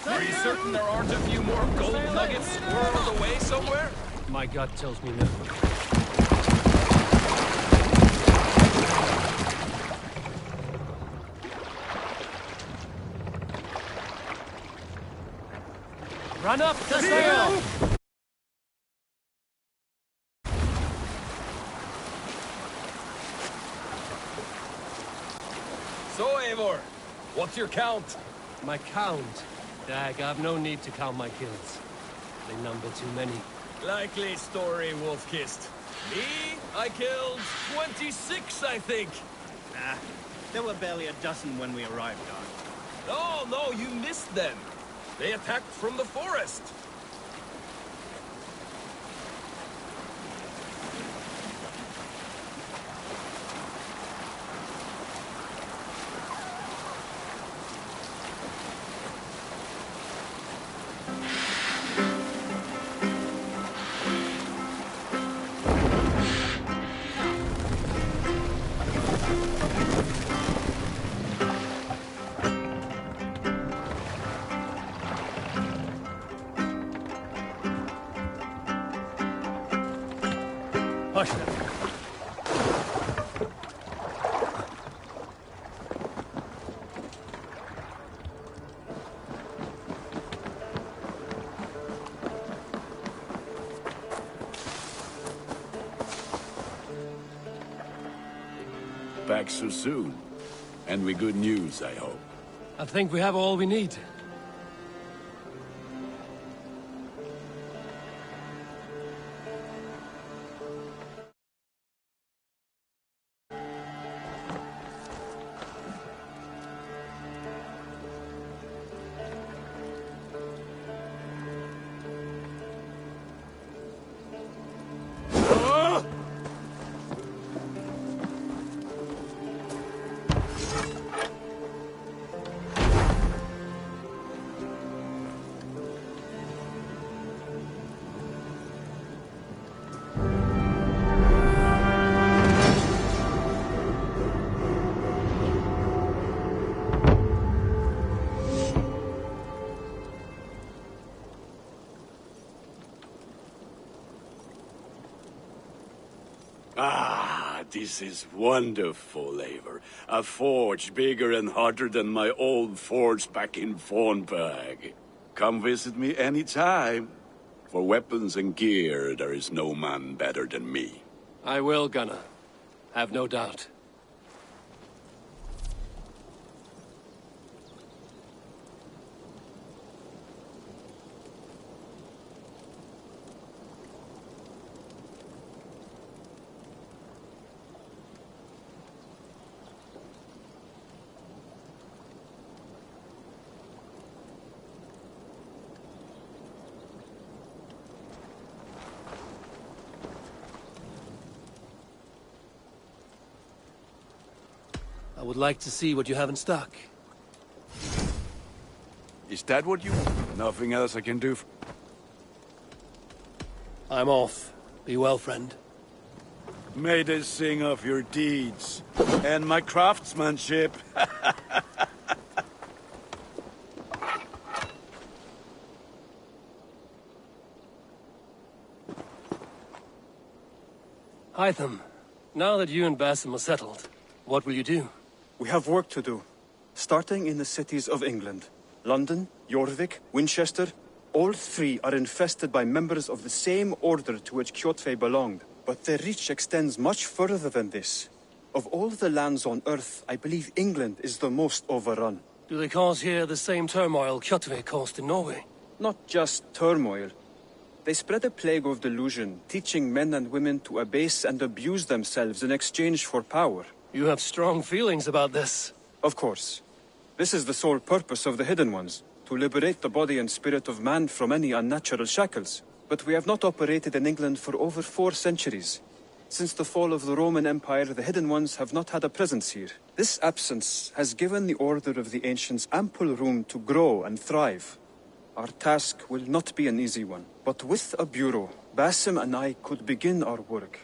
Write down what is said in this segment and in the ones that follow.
Are you certain there aren't a few more gold nuggets squirreled away somewhere? My gut tells me no. Run up the sail! So, Eivor, what's your count? My count? Dag, I've no need to count my kills. They number too many. Likely story, Wolfkist. Me? I killed 26, I think. Nah, there were barely a dozen when we arrived, Don. No, you missed them. They attacked from the forest. Hush them. Back so soon. And with good news, I hope. I think we have all we need. Ah, this is wonderful, Eivor. A forge bigger and hotter than my old forge back in Fornberg. Come visit me anytime. For weapons and gear, there is no man better than me. I will, Gunnar. Have no doubt. I would like to see what you have in stock. Is that what you... Nothing else I can do? I'm off. Be well, friend. May they sing of your deeds and my craftsmanship. Hytham, now that you and Basim are settled, what will you do? We have work to do, starting in the cities of England. London, Jorvik, Winchester, all three are infested by members of the same order to which Kjotve belonged. But their reach extends much further than this. Of all the lands on Earth, I believe England is the most overrun. Do they cause here the same turmoil Kjotve caused in Norway? Not just turmoil. They spread a plague of delusion, teaching men and women to abase and abuse themselves in exchange for power. You have strong feelings about this. Of course. This is the sole purpose of the Hidden Ones, to liberate the body and spirit of man from any unnatural shackles. But we have not operated in England for over 4 centuries. Since the fall of the Roman Empire, the Hidden Ones have not had a presence here. This absence has given the Order of the Ancients ample room to grow and thrive. Our task will not be an easy one, but with a bureau, Basim and I could begin our work.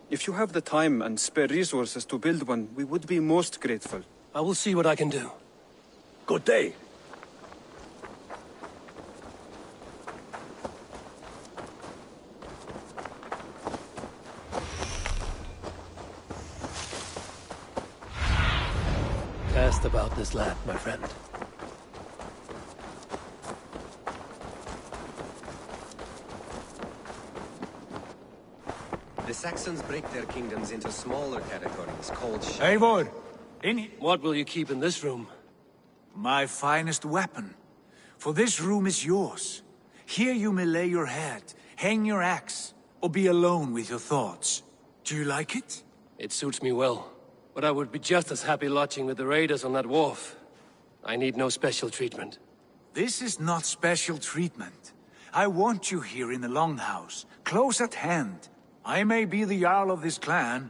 If you have the time and spare resources to build one, we would be most grateful. I will see what I can do. Good day. truth about this lad, my friend. The Saxons break their kingdoms into smaller territories called Eivor! What will you keep in this room? My finest weapon. For this room is yours. Here you may lay your head, hang your axe, or be alone with your thoughts. Do you like it? It suits me well. But I would be just as happy lodging with the raiders on that wharf. I need no special treatment. This is not special treatment. I want you here in the Longhouse, close at hand. I may be the Jarl of this clan,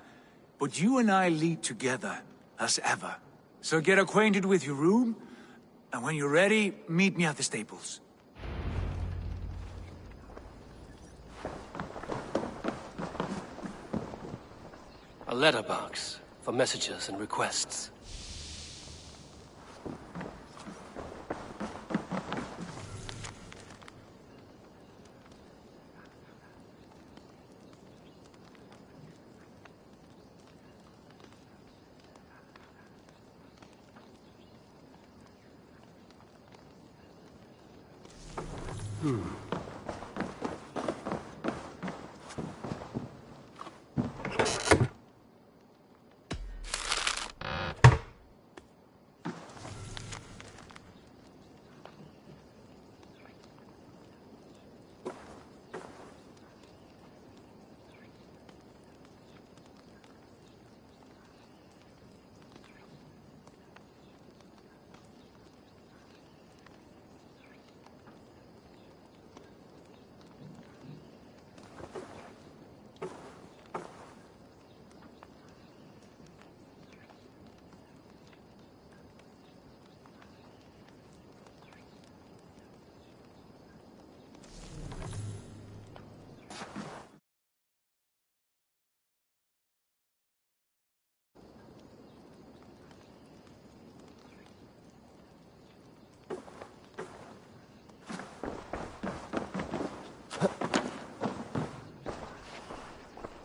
but you and I lead together, as ever. So get acquainted with your room, and when you're ready, meet me at the stables. A letterbox for messages and requests.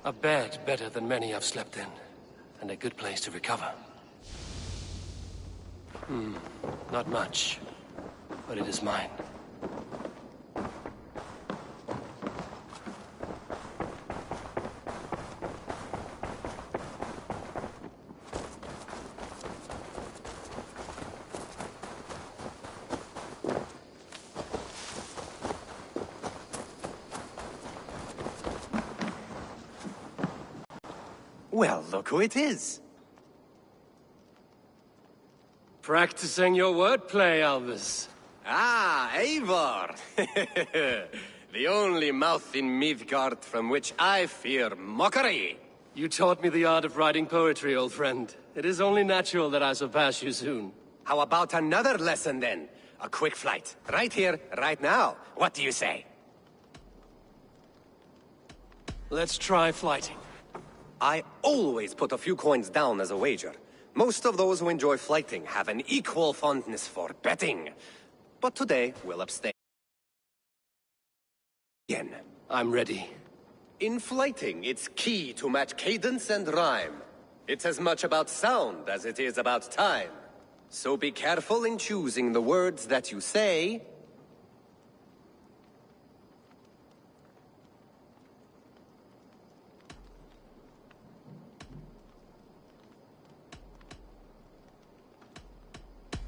A bed better than many I've slept in, and a good place to recover. Not much, but it is mine. Well, look who it is. Practicing your wordplay, Alvis. Ah, Eivor! The only mouth in Midgard from which I fear mockery. You taught me the art of writing poetry, old friend. It is only natural that I surpass you soon. How about another lesson then? A quick flight. Right here, right now. What do you say? Let's try flighting. I always put a few coins down as a wager. Most of those who enjoy flighting have an equal fondness for betting. But today, we'll abstain. Again. I'm ready. In flighting, it's key to match cadence and rhyme. It's as much about sound as it is about time. So be careful in choosing the words that you say.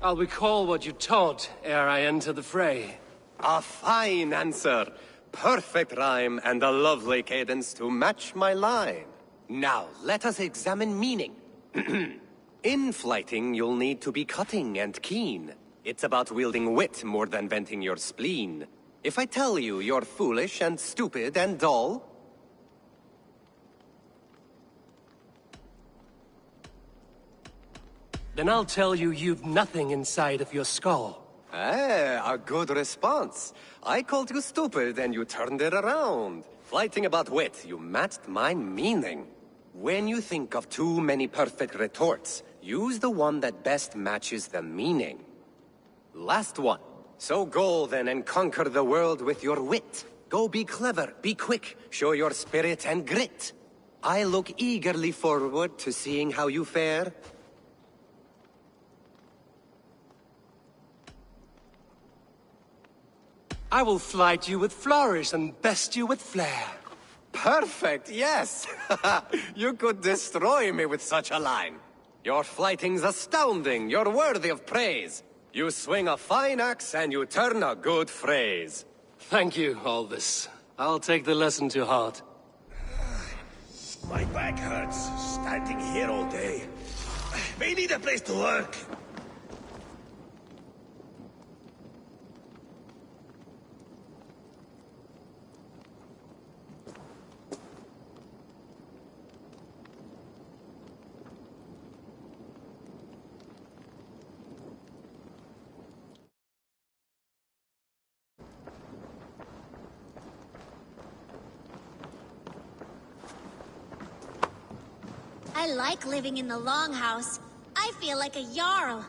I'll recall what you taught ere I enter the fray. A fine answer. Perfect rhyme and a lovely cadence to match my line. Now, let us examine meaning. In flighting, you'll need to be cutting and keen. It's about wielding wit more than venting your spleen. If I tell you you're foolish and stupid and dull, then I'll tell you you've nothing inside of your skull. a good response. I called you stupid and you turned it around. Flighting about wit, you matched my meaning. When you think of too many perfect retorts, use the one that best matches the meaning. Last one. So go then and conquer the world with your wit. Go be clever, be quick, show your spirit and grit. I look eagerly forward to seeing how you fare. I will flight you with flourish and best you with flair. Perfect, yes! You could destroy me with such a line. Your flighting's astounding, you're worthy of praise. You swing a fine axe and you turn a good phrase. Thank you, Aldous. I'll take the lesson to heart. My back hurts, standing here all day. May need a place to work. I like living in the Longhouse. I feel like a Jarl.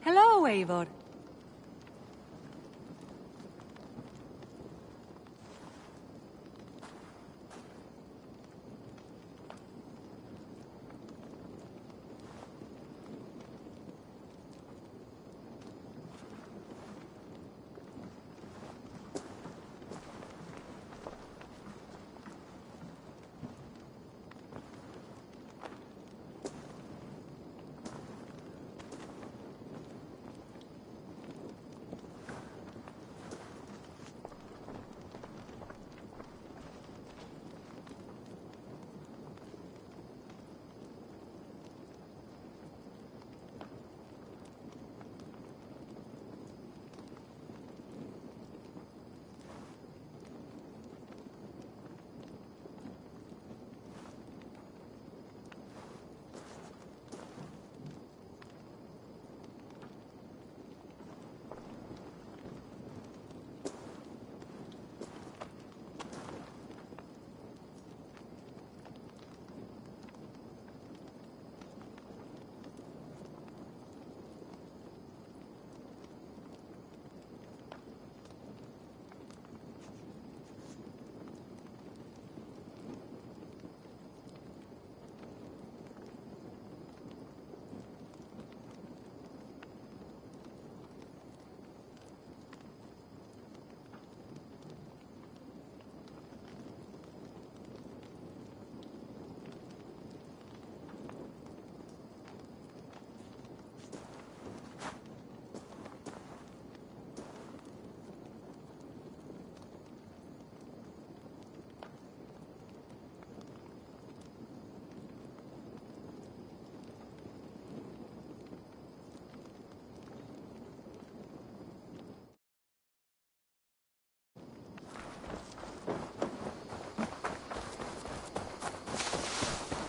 Hello, Eivor.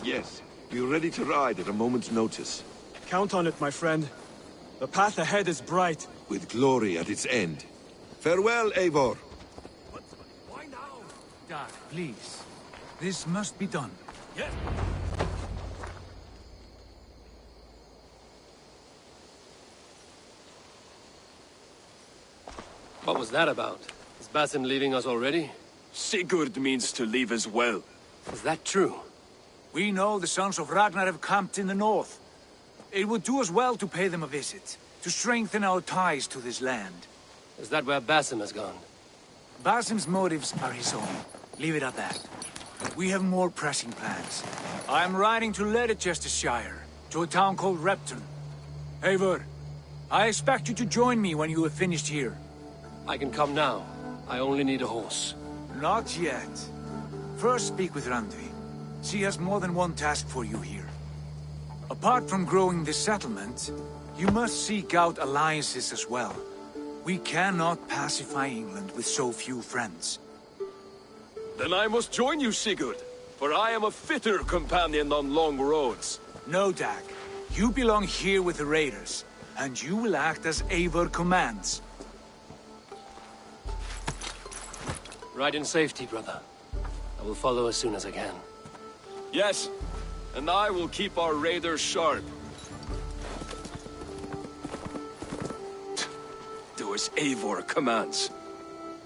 Yes, be ready to ride at a moment's notice. Count on it, my friend. The path ahead is bright. With glory at its end. Farewell, Eivor. Why now? Dag, please. This must be done. Yes. What was that about? Is Basim leaving us already? Sigurd means to leave as well. Is that true? We know the sons of Ragnar have camped in the north. It would do us well to pay them a visit, to strengthen our ties to this land. Is that where Basim has gone? Basim's motives are his own. Leave it at that. We have more pressing plans. I am riding to Leicestershire, to a town called Repton. Eivor, I expect you to join me when you have finished here. I can come now. I only need a horse. Not yet. First speak with Randvi. She has more than one task for you here. Apart from growing this settlement, you must seek out alliances as well. We cannot pacify England with so few friends. Then I must join you, Sigurd, for I am a fitter companion on long roads. No, Dag. You belong here with the raiders, and you will act as Eivor commands. Ride in safety, brother. I will follow as soon as I can. Yes, and I will keep our raiders sharp. Do as Eivor commands.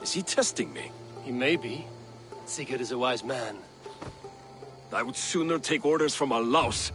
Is he testing me? He may be. Sigurd is a wise man. I would sooner take orders from a louse.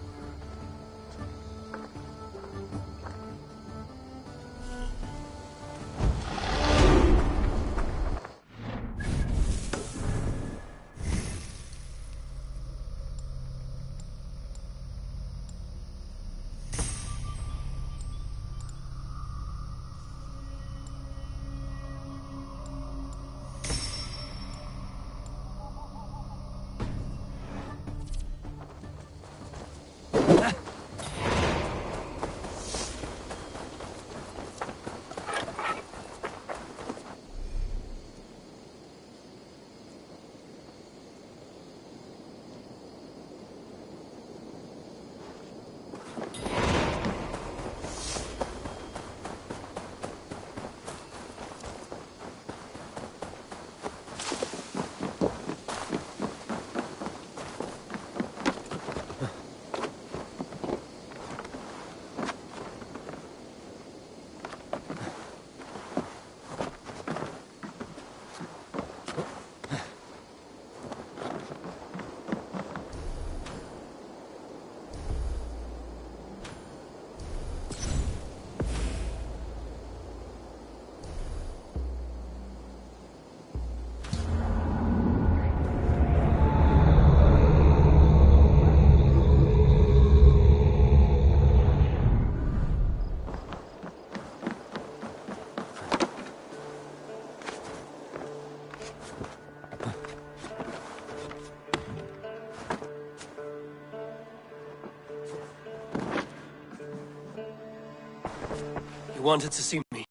You wanted to see me?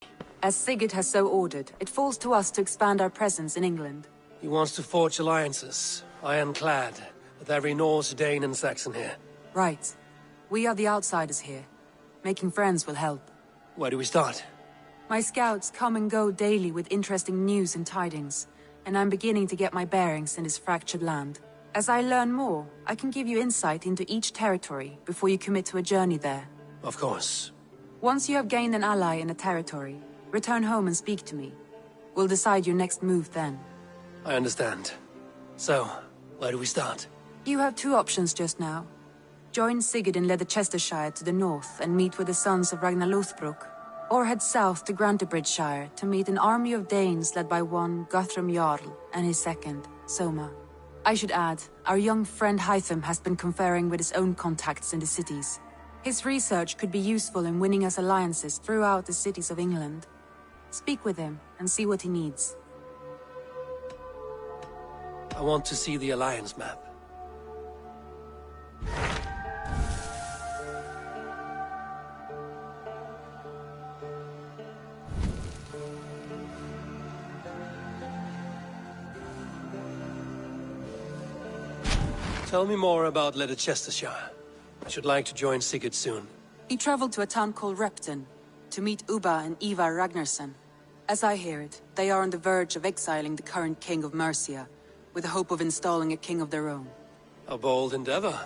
As Sigurd has so ordered, it falls to us to expand our presence in England. He wants to forge alliances, ironclad, with every Norse, Dane and Saxon here. Right. We are the outsiders here. Making friends will help. Where do we start? My scouts come and go daily with interesting news and tidings, and I'm beginning to get my bearings in this fractured land. As I learn more, I can give you insight into each territory before you commit to a journey there. Of course. Once you have gained an ally in a territory, return home and speak to me. We'll decide your next move then. I understand. So, where do we start? You have two options just now. Join Sigurd in Leicestershire to the north and meet with the sons of Ragnar Lothbrok, or head south to Grantebridgeshire to meet an army of Danes led by one Guthrum Jarl and his second, Soma. I should add, our young friend Hytham has been conferring with his own contacts in the cities. His research could be useful in winning us alliances throughout the cities of England. Speak with him and see what he needs. I want to see the alliance map. Tell me more about Leicestershire. I should like to join Sigurd soon. He traveled to a town called Repton to meet Ubba and Ivar Ragnarsson. As I hear it, they are on the verge of exiling the current king of Mercia, with the hope of installing a king of their own. A bold endeavor.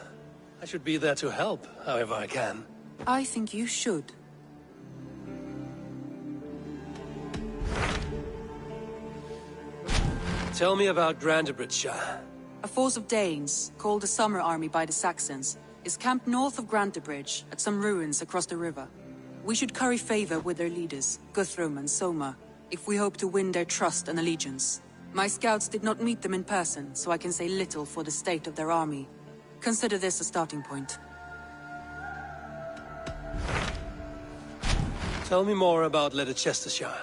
I should be there to help, however I can. I think you should. Tell me about Grantebridgeshire. A force of Danes, called the Summer Army by the Saxons, is camped north of Grantebridge at some ruins across the river. We should curry favor with their leaders, Guthrum and Soma, if we hope to win their trust and allegiance. My scouts did not meet them in person, so I can say little for the state of their army. Consider this a starting point. Tell me more about Leicestershire.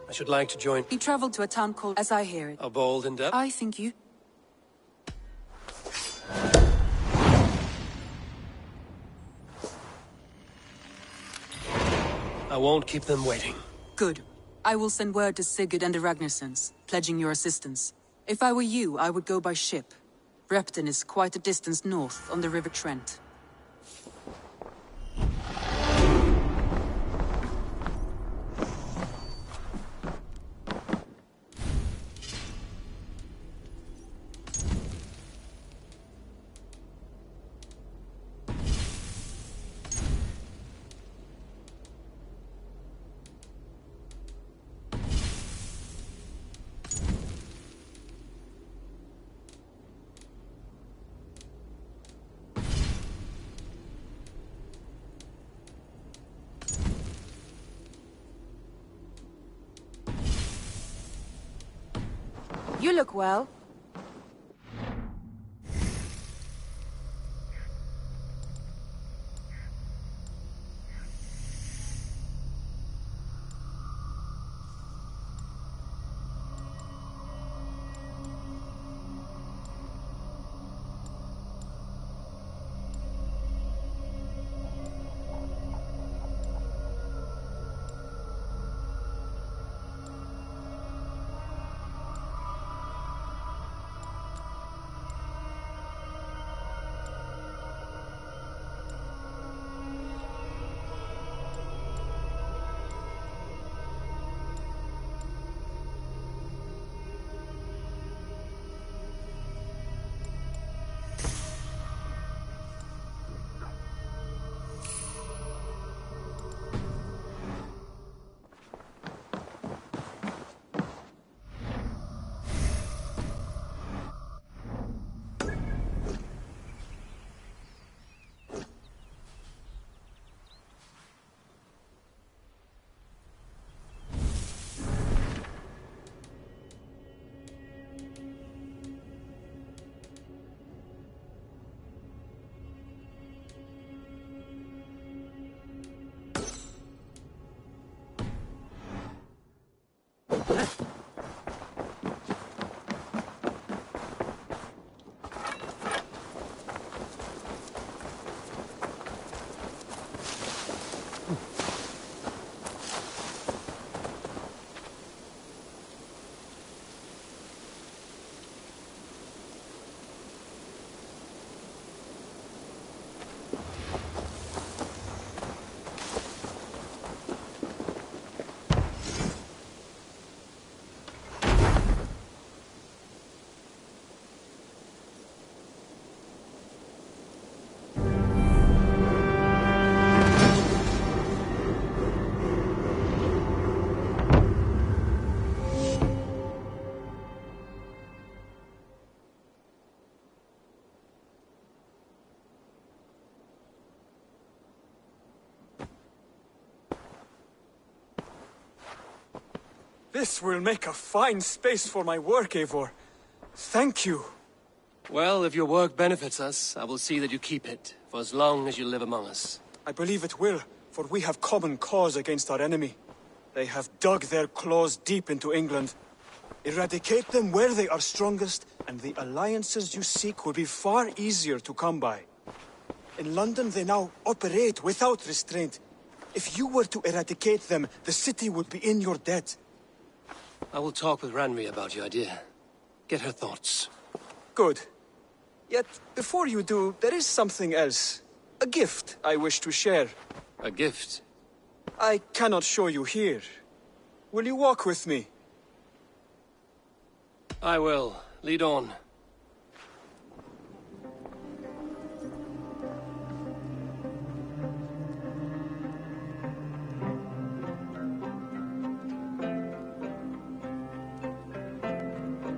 I should like to join. He traveled to a town called, as I hear it. A bold endeavor? I think you... I won't keep them waiting. Good. I will send word to Sigurd and the Ragnarsons, pledging your assistance. If I were you, I would go by ship. Repton is quite a distance north, on the River Trent. You look well. This will make a fine space for my work, Eivor. Thank you. Well, if your work benefits us, I will see that you keep it, for as long as you live among us. I believe it will, for we have common cause against our enemy. They have dug their claws deep into England. Eradicate them where they are strongest, and the alliances you seek will be far easier to come by. In London, they now operate without restraint. If you were to eradicate them, the city would be in your debt. I will talk with Ranri about your idea. Get her thoughts. Good. Yet, before you do, there is something else. A gift I wish to share. A gift? I cannot show you here. Will you walk with me? I will. Lead on.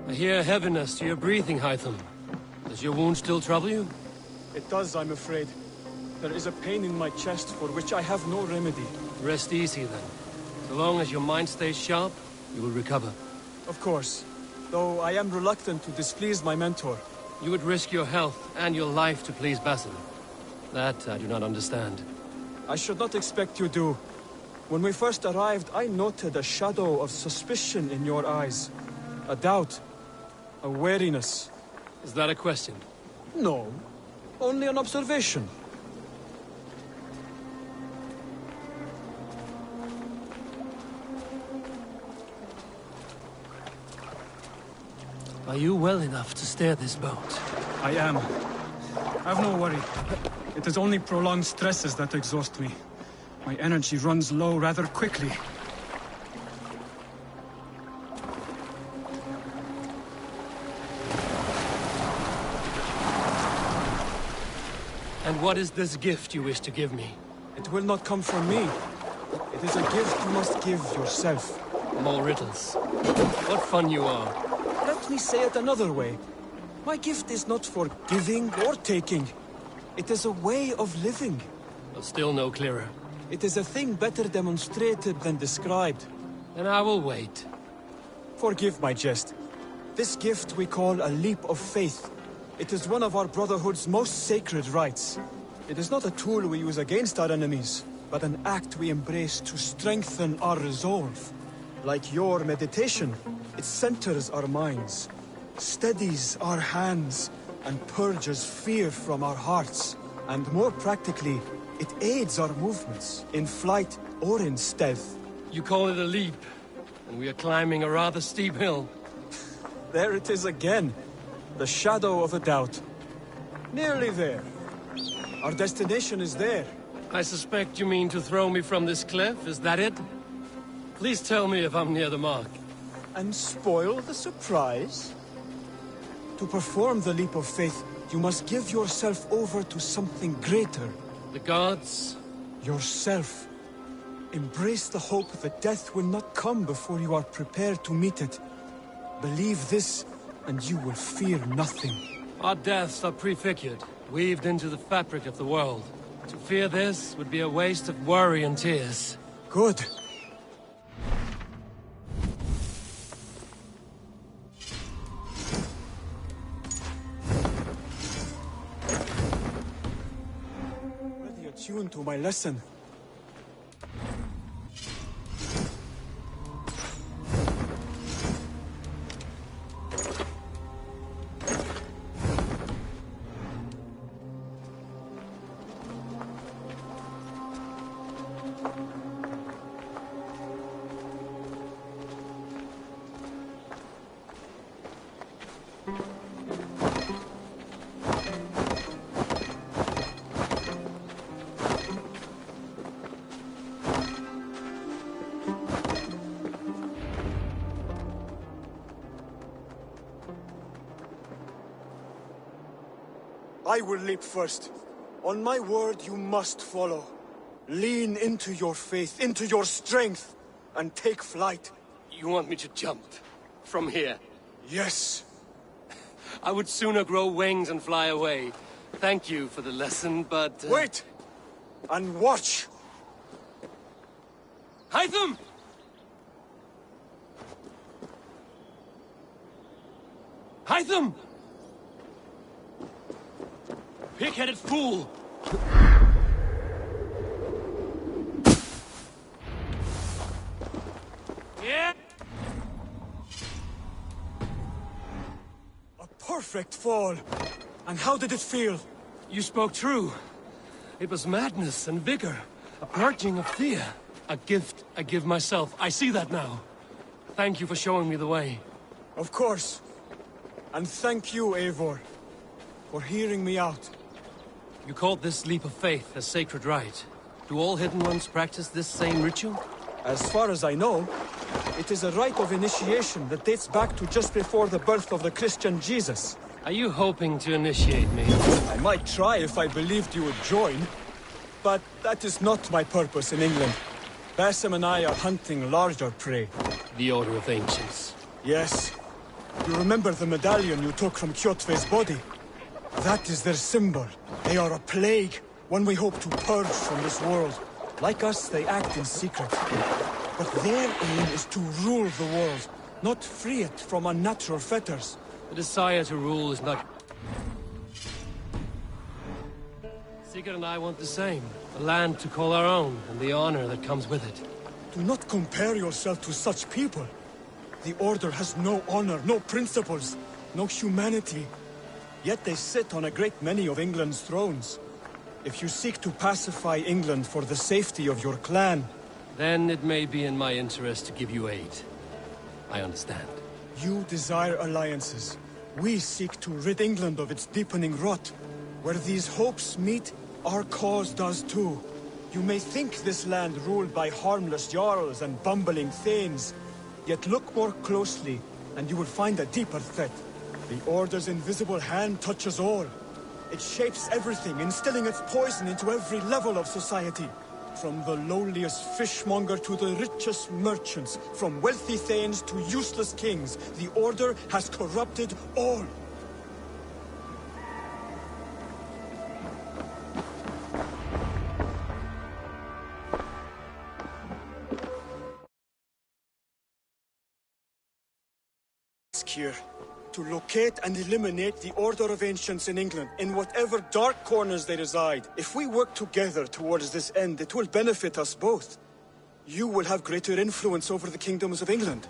I hear heaviness to your breathing, Hytham. Does your wound still trouble you? It does, I'm afraid. There is a pain in my chest for which I have no remedy. Rest easy, then. So long as your mind stays sharp, you will recover. Of course. Though I am reluctant to displease my mentor. You would risk your health and your life to please Basil. That I do not understand. I should not expect you do. When we first arrived, I noted a shadow of suspicion in your eyes. A doubt. A wariness. Is that a question? No. Only an observation. Are you well enough to steer this boat? I am. Have no worry. It is only prolonged stresses that exhaust me. My energy runs low rather quickly. And what is this gift you wish to give me? It will not come from me. It is a gift you must give yourself. More riddles. What fun you are. Let me say it another way. My gift is not for giving or taking. It is a way of living. But still no clearer. It is a thing better demonstrated than described. Then I will wait. Forgive my jest. This gift we call a leap of faith. It is one of our Brotherhood's most sacred rites. It is not a tool we use against our enemies, but an act we embrace to strengthen our resolve. Like your meditation, it centers our minds, steadies our hands, and purges fear from our hearts. And more practically, it aids our movements, in flight or in stealth. You call it a leap, and we are climbing a rather steep hill. There it is again. The shadow of a doubt. Nearly there. Our destination is there. I suspect you mean to throw me from this cliff, is that it? Please tell me if I'm near the mark. And spoil the surprise? To perform the leap of faith, you must give yourself over to something greater. The gods? Yourself. Embrace the hope that death will not come before you are prepared to meet it. Believe this, and you will fear nothing. Our deaths are prefigured, weaved into the fabric of the world. To fear this would be a waste of worry and tears. Good. Already attuned to my lesson. I will leap first. On my word, you must follow. Lean into your faith, into your strength, and take flight. You want me to jump? From here? Yes. I would sooner grow wings and fly away. Thank you for the lesson, but... Wait! And watch! Hytham! Hytham! Pig-headed fool! Yeah! A perfect fall! And how did it feel? You spoke true. It was madness and vigor. A purging of fear. A gift I give myself. I see that now. Thank you for showing me the way. Of course. And thank you, Eivor, for hearing me out. You called this leap of faith a sacred rite. Do all Hidden Ones practice this same ritual? As far as I know, it is a rite of initiation that dates back to just before the birth of the Christian Jesus. Are you hoping to initiate me? I might try if I believed you would join, but that is not my purpose in England. Basim and I are hunting larger prey. The Order of Ancients. Yes. You remember the medallion you took from Kjotve's body? That is their symbol. They are a plague, one we hope to purge from this world. Like us, they act in secret. But their aim is to rule the world, not free it from unnatural fetters. The desire to rule is not... Sigurd and I want the same. A land to call our own, and the honor that comes with it. Do not compare yourself to such people. The Order has no honor, no principles, no humanity. Yet they sit on a great many of England's thrones. If you seek to pacify England for the safety of your clan... Then it may be in my interest to give you aid. I understand. You desire alliances. We seek to rid England of its deepening rot. Where these hopes meet, our cause does too. You may think this land ruled by harmless jarls and bumbling thanes. Yet look more closely, and you will find a deeper threat. The Order's invisible hand touches all. It shapes everything, instilling its poison into every level of society. From the lowliest fishmonger to the richest merchants, from wealthy thanes to useless kings, the Order has corrupted all. Here, to locate and eliminate the Order of Ancients in England, in whatever dark corners they reside. If we work together towards this end, it will benefit us both. You will have greater influence over the kingdoms of England.